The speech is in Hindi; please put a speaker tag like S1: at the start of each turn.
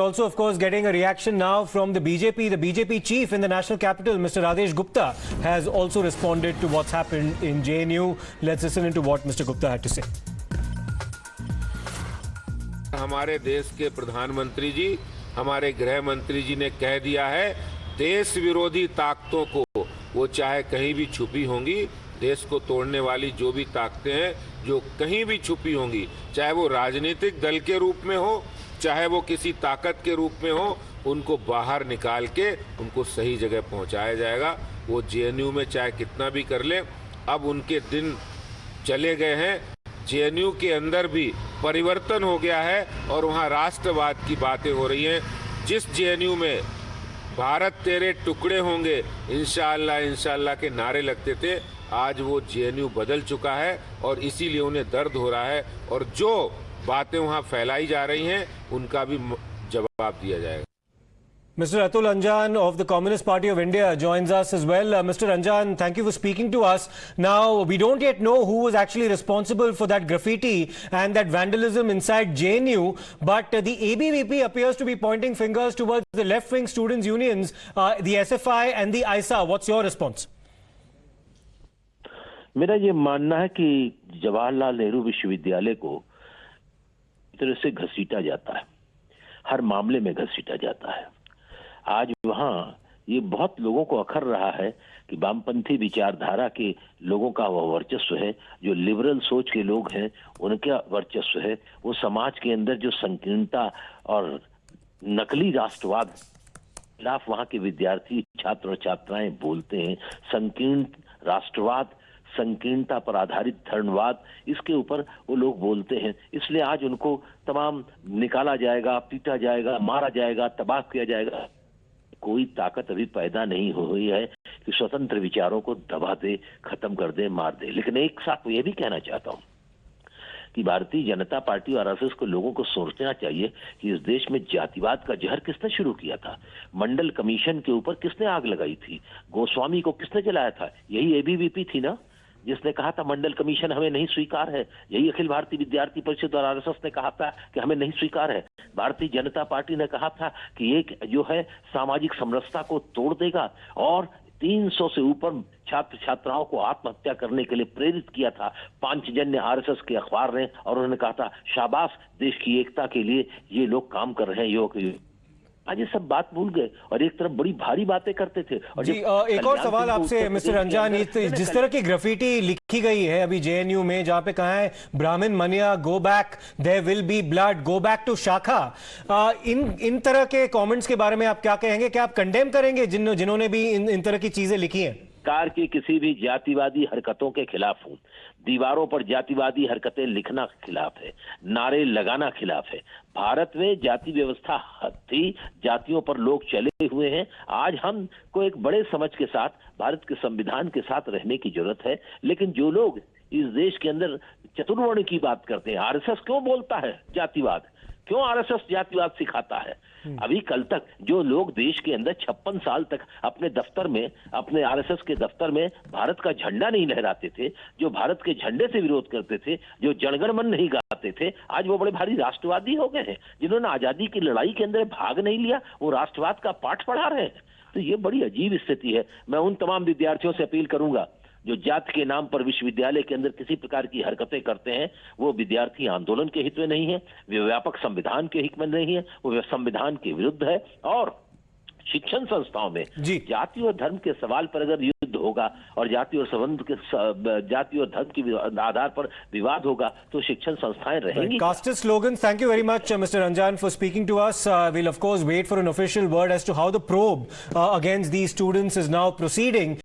S1: Also, of course, getting a reaction now from the BJP. The BJP chief in the national capital, Mr. Radesh Gupta, has also responded to what's happened in JNU. Let's listen into what Mr. Gupta had to say.
S2: हमारे देश के प्रधानमंत्री जी, हमारे गृह मंत्री जी ने कह दिया है, देश विरोधी ताकतों को, वो चाहे कहीं भी छुपी होंगी, देश को तोड़ने वाली जो भी ताकतें हैं, जो कहीं भी छुपी होंगी, चाहे वो राजनीतिक दल के रूप में हो, चाहे वो किसी ताकत के रूप में हो, उनको बाहर निकाल के उनको सही जगह पहुंचाया जाएगा। वो जेएनयू में चाहे कितना भी कर ले, अब उनके दिन चले गए हैं। जेएनयू के अंदर भी परिवर्तन हो गया है और वहाँ राष्ट्रवाद की बातें हो रही हैं। जिस जेएनयू में भारत तेरे टुकड़े होंगे, इंशाअल्लाह इंशाअल्लाह के नारे लगते थे, आज वो जेएनयू बदल चुका है और इसीलिए उन्हें दर्द हो रहा है और जो बातें वहाँ फैलाई जा रही हैं उनका भी जवाब दिया जाएगा।
S1: Mr. Atul Anjan of the Communist Party of India joins us as well. Mr. Anjan, thank you for speaking to us. Now, we don't yet know who was actually responsible for that graffiti and that vandalism inside JNU, but the ABVP appears to be pointing fingers towards the left-wing students' unions, the SFI and the ISA. What's your response?
S3: मेरा ये मानना है कि जवाहरलाल नेहरू विश्वविद्यालय को इस तरह से घसीटा जाता है, हर मामले में घसीटा जाता है। आज वहाँ ये बहुत लोगों को अखर रहा है कि वामपंथी विचारधारा के लोगों का वह वर्चस्व है, जो लिबरल सोच के लोग हैं उनका वर्चस्व है। वो समाज के अंदर जो संकीर्णता और नकली राष्ट्रवाद खिलाफ वहाँ के विद्यार्थी, छात्र और छात्राएं बोलते हैं, संकीर्ण राष्ट्रवाद, संकीर्णता पर आधारित धर्मवाद, इसके ऊपर वो लोग बोलते हैं। इसलिए आज उनको तमाम निकाला जाएगा, पीटा जाएगा, मारा जाएगा, तबाह किया जाएगा। कोई ताकत अभी पैदा नहीं हुई है कि स्वतंत्र विचारों को दबा दे, खत्म कर दे, मार दे। लेकिन एक साथ मैं ये भी कहना चाहता हूँ कि भारतीय जनता पार्टी और आरएसएस को लोगों को सोचना चाहिए कि इस देश में जातिवाद का जहर किसने शुरू किया था, मंडल कमीशन के ऊपर किसने आग लगाई थी, गोस्वामी को किसने जलाया था? यही एबीवीपी थी ना, जिसने कहा था मंडल कमीशन हमें नहीं स्वीकार है। यही अखिल भारतीय विद्यार्थी परिषद और आरएसएस ने कहा था कि हमें नहीं स्वीकार है। भारतीय जनता पार्टी ने कहा था कि एक जो है सामाजिक समरसता को तोड़ देगा और 300 से ऊपर छात्र छात्राओं को आत्महत्या करने के लिए प्रेरित किया था पांचजन्य आरएसएस के अखबार ने, और उन्होंने कहा था शाबाश, देश की एकता के लिए ये लोग काम कर रहे हैं। योग आज ये सब बात भूल गए और एक तरफ बड़ी भारी बातें करते थे। और
S1: जी, एक और सवाल आपसे मिस्टर अंजान, जिस तरह की ग्राफिटी लिखी गई है अभी जेएनयू में, जहां पे कहा है ब्राह्मण मनिया go back, there will be blood, go back to शाखा, इन तरह के कमेंट्स के बारे में आप क्या कहेंगे? क्या आप कंडेम करेंगे जिन्होंने भी इन तरह की चीजें लिखी हैं?
S3: सरकार की किसी भी जातिवादी हरकतों के खिलाफ हूं। दीवारों पर जातिवादी हरकतें लिखना खिलाफ है, नारे लगाना खिलाफ है। भारत में जाति व्यवस्था थी, जातियों पर लोग चले हुए हैं। आज हम को एक बड़े समझ के साथ भारत के संविधान के साथ रहने की जरूरत है। लेकिन जो लोग इस देश के अंदर चतुर्वर्ण की बात करते हैं, आरएसएस क्यों बोलता है जातिवाद, क्यों आरएसएस जातिवाद सिखाता है? अभी कल तक जो लोग देश के अंदर 56 साल तक अपने दफ्तर में, अपने आरएसएस के दफ्तर में भारत का झंडा नहीं लहराते थे, जो भारत के झंडे से विरोध करते थे, जो जनगण मन नहीं गाते थे, आज वो बड़े भारी राष्ट्रवादी हो गए हैं। जिन्होंने आजादी की लड़ाई के अंदर भाग नहीं लिया, वो राष्ट्रवाद का पाठ पढ़ा रहे हैं। तो ये बड़ी अजीब स्थिति है। मैं उन तमाम विद्यार्थियों से अपील करूंगा जो जाति के नाम पर विश्वविद्यालय के अंदर किसी प्रकार की हरकतें करते हैं, वो विद्यार्थी आंदोलन के हित में नहीं है, वे व्यापक संविधान के हित में नहीं है, वो संविधान के विरुद्ध है। और शिक्षण संस्थाओं में जाति और धर्म के सवाल पर अगर युद्ध होगा और जाति और संबंध के जाति और धर्म के आधार पर विवाद होगा तो शिक्षण संस्थाएं रहेंगी।
S1: Casteist slogans. Thank you very much, Mr. Anjan, for speaking to us. We'll of course wait for an official word as to how the probe against these students is now proceeding.